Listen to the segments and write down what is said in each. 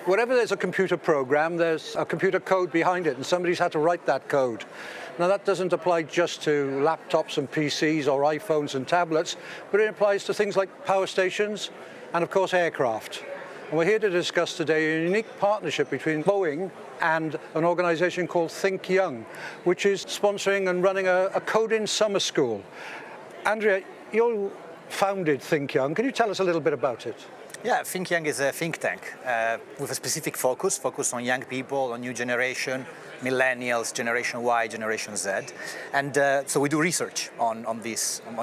Wherever there's a computer program, there's a computer code behind it, and somebody's had to write that code. Now, that doesn't apply just to laptops and PCs or iPhones and tablets, but it applies to things like power stations and, of course, aircraft. And we're here to discuss today a unique partnership between Boeing and an organization called Think Young, which is sponsoring and running a coding summer school. Andrea, you founded Think Young. Can you tell us a little bit about it? Yeah, Think Young is a think tank with a specific focus on young people, on new generation, millennials, Generation Y, Generation Z. And so we do research on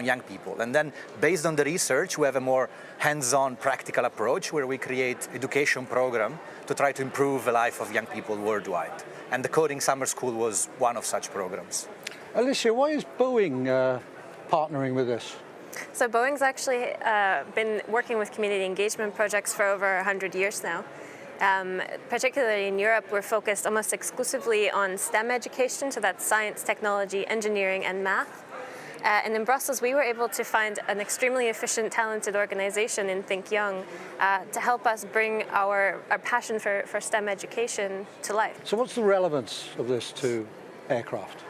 young people. And then based on the research, we have a more hands-on practical approach where we create education program to try to improve the life of young people worldwide. And the Coding Summer School was one of such programs. Alysia, why is Boeing partnering with this? So Boeing's actually been working with community engagement projects for over 100 years now. Particularly in Europe, we're focused almost exclusively on STEM education, so that's science, technology, engineering, and math. And in Brussels, we were able to find an extremely efficient, talented organization in Think Young to help us bring our passion for STEM education to life. So what's the relevance of this to aircraft?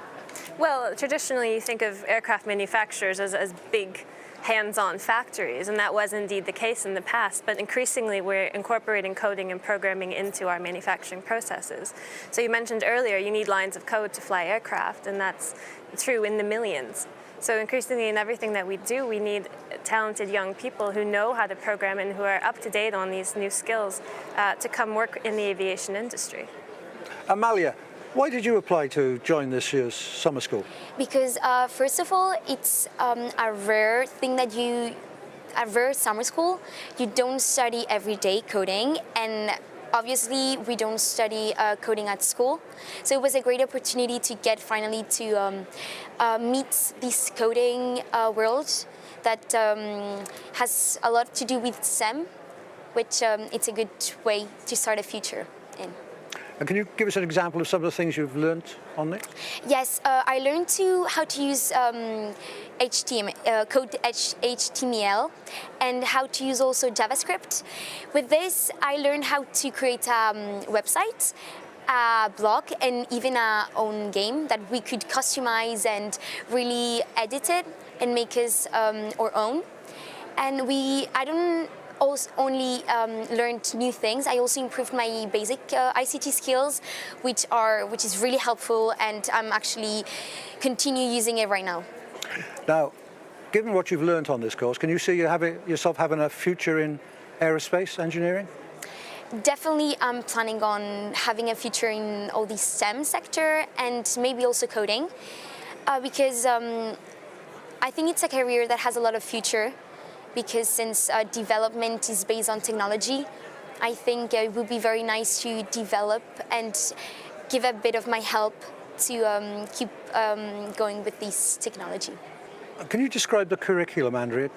Well, traditionally you think of aircraft manufacturers as big hands-on factories, and that was indeed the case in the past, but increasingly we're incorporating coding and programming into our manufacturing processes. So you mentioned earlier you need lines of code to fly aircraft, and that's true in the millions. So increasingly in everything that we do, we need talented young people who know how to program and who are up to date on these new skills to come work in the aviation industry. Amalia, why did you apply to join this year's summer school? Because first of all, it's a rare thing that a rare summer school. You don't study every day coding, and obviously we don't study coding at school. So it was a great opportunity to get finally to meet this coding world that has a lot to do with STEM, which it's a good way to start a future in. And can you give us an example of some of the things you've learned on it? Yes, I learned how to use HTML and how to use also JavaScript. With this, I learned how to create a website, a blog, and even our own game that we could customize and really edit it and make us our own. And I don't only learned new things. I also improved my basic ICT skills, which is really helpful, and I'm actually continue using it right now. Now, given what you've learned on this course, can you see yourself having a future in aerospace engineering? Definitely, I'm planning on having a future in all the STEM sector and maybe also coding, because I think it's a career that has a lot of future. Because since development is based on technology, I think it would be very nice to develop and give a bit of my help to keep going with this technology. Can you describe the curriculum, Andrea?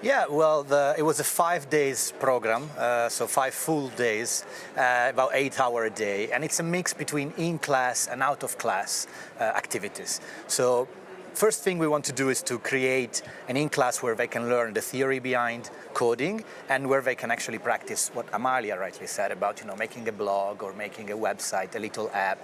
Yeah, well, it was a 5 days program, so 5 full days, about 8 hours a day, and it's a mix between in-class and out-of-class activities. So first thing we want to do is to create an in-class where they can learn the theory behind coding and where they can actually practice what Amalia rightly said about, making a blog or making a website, a little app.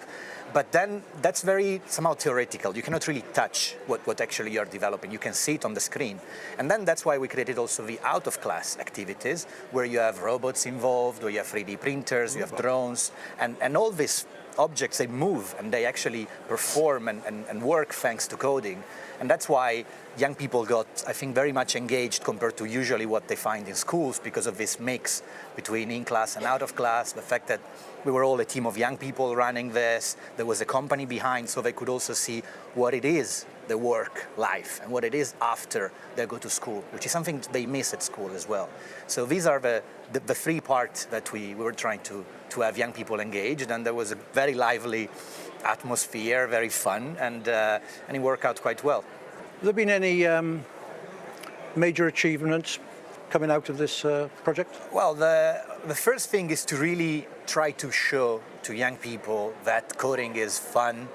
But then that's very somehow theoretical. You cannot really touch what actually you're developing. You can see it on the screen. And then that's why we created also the out-of-class activities where you have robots involved, where you have 3D printers, you have drones, and all these objects, they move and they actually perform and work thanks to coding. And that's why young people got, I think, very much engaged compared to usually what they find in schools because of this mix between in-class and out-of-class, the fact that we were all a team of young people running this, there was a company behind so they could also see what it is, the work life, and what it is after they go to school, which is something they miss at school as well. So these are the 3 parts that we were trying to have young people engaged, and there was a very lively atmosphere, very fun, and it worked out quite well. Have there been any major achievements coming out of this project? Well, the first thing is to really try to show to young people that coding is fun,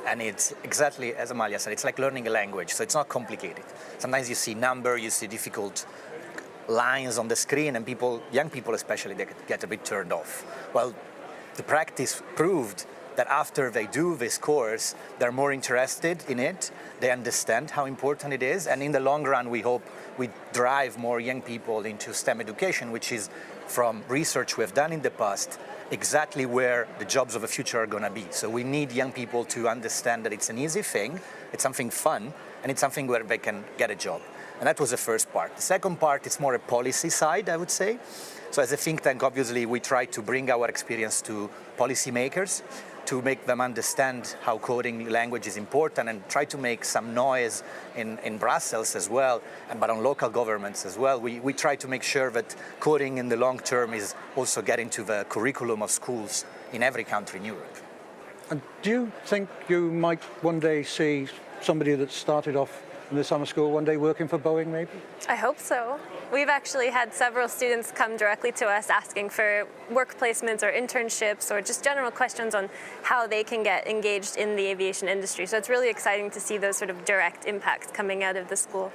and it's exactly as Amalia said, it's like learning a language, so it's not complicated. Sometimes you see number, you see difficult lines on the screen and people, young people especially, they get a bit turned off. Well, the practice proved that after they do this course, they're more interested in it, they understand how important it is, and in the long run, we hope we drive more young people into STEM education, which is, from research we've done in the past, exactly where the jobs of the future are going to be. So we need young people to understand that it's an easy thing, it's something fun, and it's something where they can get a job. And that was the first part. The second part is more a policy side, I would say. So as a think tank, obviously, we try to bring our experience to policymakers, to make them understand how coding language is important, and try to make some noise in Brussels as well, but on local governments as well. We try to make sure that coding in the long term is also getting to the curriculum of schools in every country in Europe. And do you think you might one day see somebody that started off in the summer school one day working for Boeing, maybe? I hope so. We've actually had several students come directly to us asking for work placements or internships or just general questions on how they can get engaged in the aviation industry. So it's really exciting to see those sort of direct impacts coming out of the school.